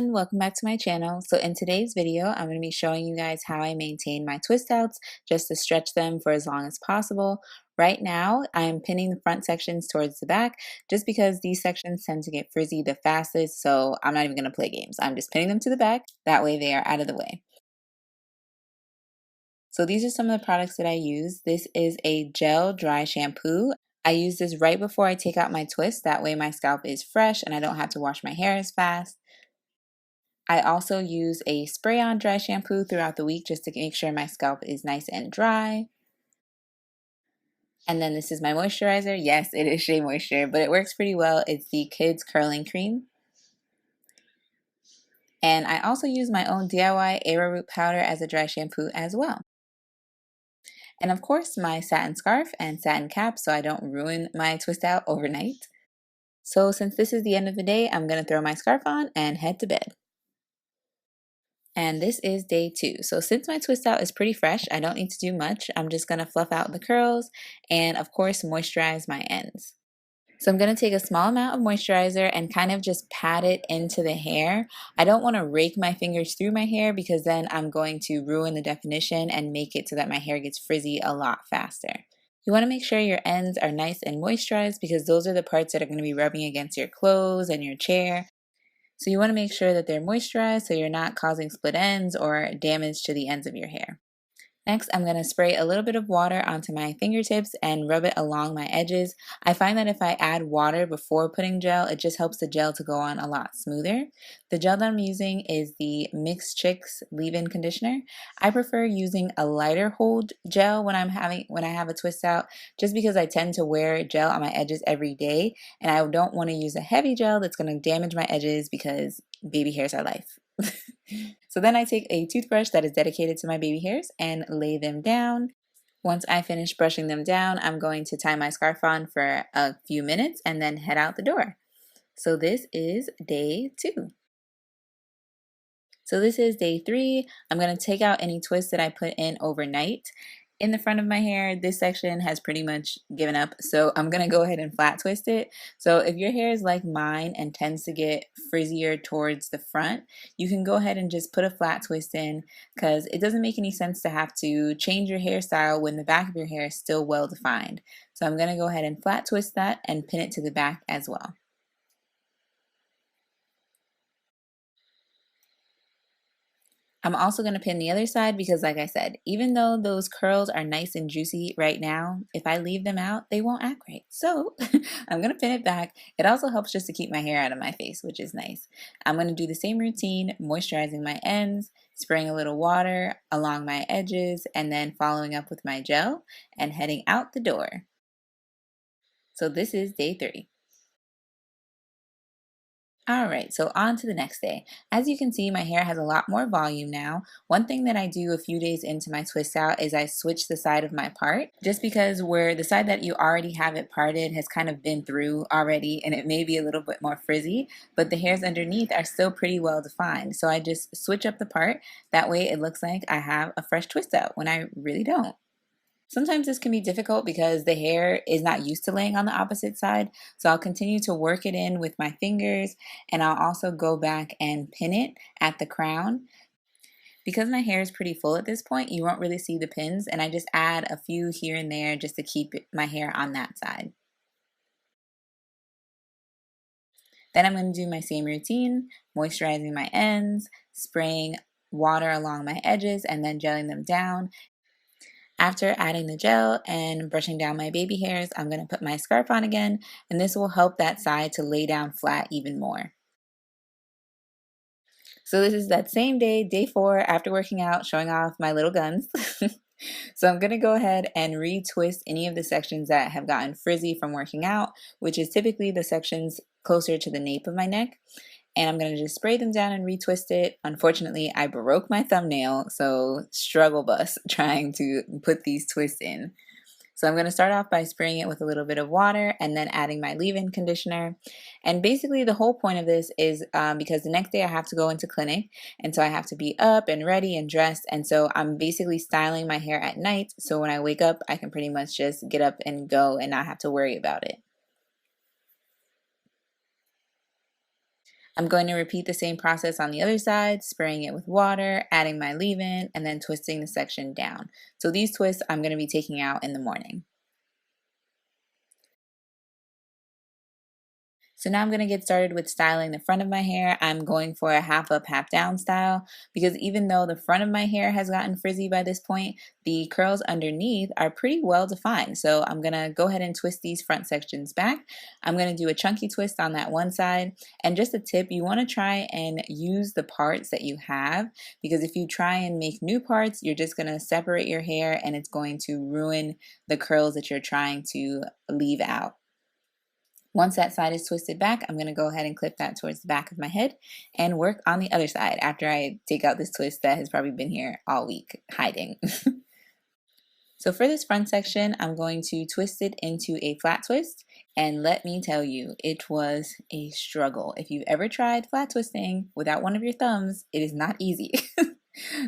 everyone, welcome back to my channel. So in today's video, I'm going to be showing you guys how I maintain my twist outs just to stretch them for as long as possible. Right now, I'm pinning the front sections towards the back just because these sections tend to get frizzy the fastest, so I'm not even going to play games. I'm just pinning them to the back, that way they are out of the way. So these are some of the products that I use. This is a gel dry shampoo. I use this right before I take out my twist, that way my scalp is fresh and I don't have to wash my hair as fast. I also use a spray-on dry shampoo throughout the week just to make sure my scalp is nice and dry. And then this is my moisturizer. Yes, it is SheaMoisture, but it works pretty well. It's the Kids Curling Cream. And I also use my own DIY arrowroot powder as a dry shampoo as well. And of course, my satin scarf and satin cap so I don't ruin my twist out overnight. So since this is the end of the day, I'm going to throw my scarf on and head to bed. And this is day 2. So since my twist out is pretty fresh, I don't need to do much. I'm just going to fluff out the curls and of course moisturize my ends. So I'm going to take a small amount of moisturizer and kind of just pat it into the hair. I don't want to rake my fingers through my hair because then I'm going to ruin the definition and make it so that my hair gets frizzy a lot faster. You want to make sure your ends are nice and moisturized because those are the parts that are going to be rubbing against your clothes and your chair. So you want to make sure that they're moisturized so you're not causing split ends or damage to the ends of your hair. Next, I'm going to spray a little bit of water onto my fingertips and rub it along my edges. I find that if I add water before putting gel, it just helps the gel to go on a lot smoother. The gel that I'm using is the Mixed Chicks leave-in conditioner. I prefer using a lighter hold gel when I have a twist out, just because I tend to wear gel on my edges every day, and I don't want to use a heavy gel that's going to damage my edges because baby hairs are life. So then I take a toothbrush that is dedicated to my baby hairs and lay them down. Once I finish brushing them down, I'm going to tie my scarf on for a few minutes and then head out the door. So this is day 2. So this is day 3. I'm going to take out any twists that I put in overnight. In the front of my hair, this section has pretty much given up, so I'm going to go ahead and flat twist it. So if your hair is like mine and tends to get frizzier towards the front, you can go ahead and just put a flat twist in because it doesn't make any sense to have to change your hairstyle when the back of your hair is still well defined. So I'm going to go ahead and flat twist that and pin it to the back as well. I'm also going to pin the other side because like I said, even though those curls are nice and juicy right now, if I leave them out, they won't act right. So I'm going to pin it back. It also helps just to keep my hair out of my face, which is nice. I'm going to do the same routine, moisturizing my ends, spraying a little water along my edges, and then following up with my gel and heading out the door. So this is day 3. Alright, so on to the next day. As you can see, my hair has a lot more volume now. One thing that I do a few days into my twist out is I switch the side of my part, just because where the side that you already have it parted has kind of been through already and it may be a little bit more frizzy, but the hairs underneath are still pretty well defined. So I just switch up the part, that way it looks like I have a fresh twist out when I really don't. Sometimes this can be difficult because the hair is not used to laying on the opposite side, so I'll continue to work it in with my fingers and I'll also go back and pin it at the crown. Because my hair is pretty full at this point, you won't really see the pins and I just add a few here and there just to keep my hair on that side. Then I'm going to do my same routine, moisturizing my ends, spraying water along my edges and then gelling them down. After adding the gel and brushing down my baby hairs, I'm going to put my scarf on again, and this will help that side to lay down flat even more. So this is that same day, day 4, after working out, showing off my little guns. So I'm going to go ahead and retwist any of the sections that have gotten frizzy from working out, which is typically the sections closer to the nape of my neck. And I'm going to just spray them down and retwist it. Unfortunately, I broke my thumbnail, so struggle bus trying to put these twists in. So I'm going to start off by spraying it with a little bit of water and then adding my leave-in conditioner. And basically the whole point of this is because the next day I have to go into clinic, and so I have to be up and ready and dressed, and so I'm basically styling my hair at night, so when I wake up I can pretty much just get up and go and not have to worry about it. I'm going to repeat the same process on the other side, spraying it with water, adding my leave-in, and then twisting the section down. So these twists I'm going to be taking out in the morning. So now I'm going to get started with styling the front of my hair. I'm going for a half up, half down style because even though the front of my hair has gotten frizzy by this point, the curls underneath are pretty well defined. So I'm going to go ahead and twist these front sections back. I'm going to do a chunky twist on that one side. And just a tip, you want to try and use the parts that you have, because if you try and make new parts, you're just going to separate your hair and it's going to ruin the curls that you're trying to leave out. Once that side is twisted back, I'm going to go ahead and clip that towards the back of my head and work on the other side after I take out this twist that has probably been here all week hiding. So for this front section, I'm going to twist it into a flat twist, and let me tell you, it was a struggle. If you've ever tried flat twisting without one of your thumbs, it is not easy.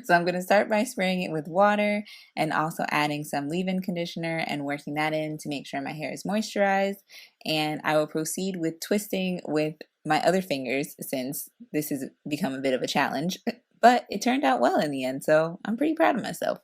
So I'm going to start by spraying it with water and also adding some leave-in conditioner and working that in to make sure my hair is moisturized. And I will proceed with twisting with my other fingers since this has become a bit of a challenge. But it turned out well in the end, so I'm pretty proud of myself.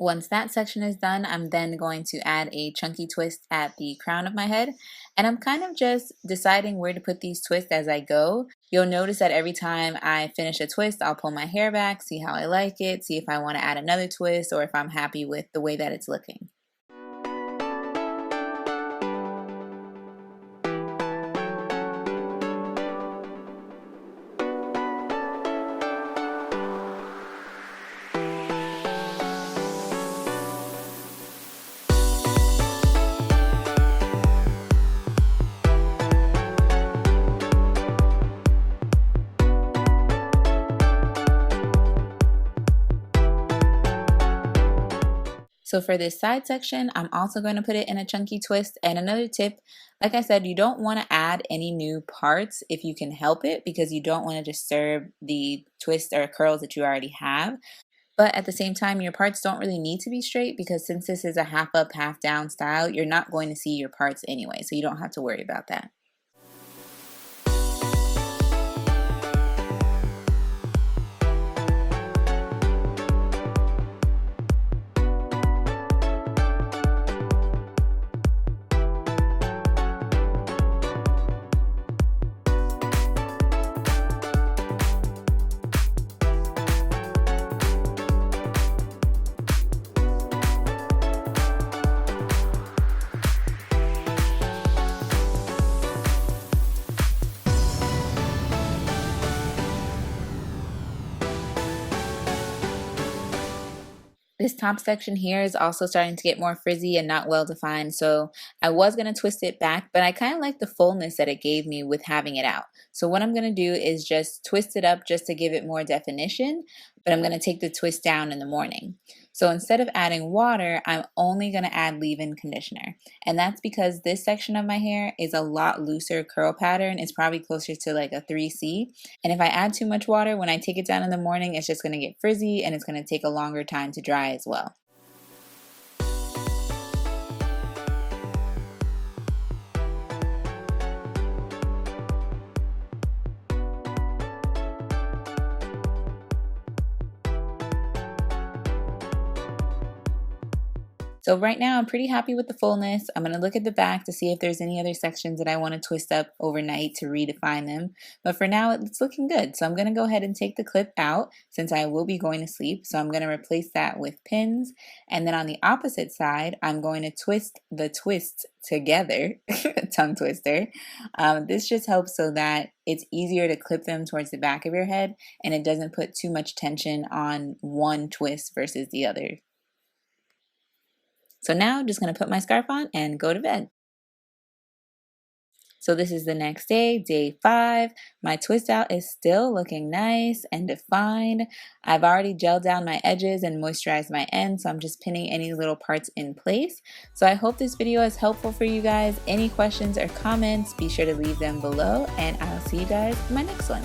Once that section is done, I'm then going to add a chunky twist at the crown of my head. And I'm kind of just deciding where to put these twists as I go. You'll notice that every time I finish a twist, I'll pull my hair back, see how I like it, see if I want to add another twist or if I'm happy with the way that it's looking. So for this side section, I'm also going to put it in a chunky twist. And another tip, like I said, you don't want to add any new parts if you can help it, because you don't want to disturb the twist or curls that you already have. But at the same time, your parts don't really need to be straight, because since this is a half up, half down style, you're not going to see your parts anyway. So you don't have to worry about that. This top section here is also starting to get more frizzy and not well defined, so I was going to twist it back, but I kind of like the fullness that it gave me with having it out. So what I'm going to do is just twist it up just to give it more definition, but I'm going to take the twist down in the morning. So instead of adding water, I'm only going to add leave-in conditioner. And that's because this section of my hair is a lot looser curl pattern. It's probably closer to like a 3C. And if I add too much water, when I take it down in the morning, it's just going to get frizzy and it's going to take a longer time to dry as well. So right now I'm pretty happy with the fullness. I'm going to look at the back to see if there's any other sections that I want to twist up overnight to redefine them. But for now it's looking good. So I'm going to go ahead and take the clip out since I will be going to sleep. So I'm going to replace that with pins. And then on the opposite side, I'm going to twist the twists together, tongue twister. This just helps so that it's easier to clip them towards the back of your head and it doesn't put too much tension on one twist versus the other. So now I'm just going to put my scarf on and go to bed. So this is the next day, day 5. My twist out is still looking nice and defined. I've already gelled down my edges and moisturized my ends, so I'm just pinning any little parts in place. So I hope this video is helpful for you guys. Any questions or comments, be sure to leave them below, and I'll see you guys in my next one.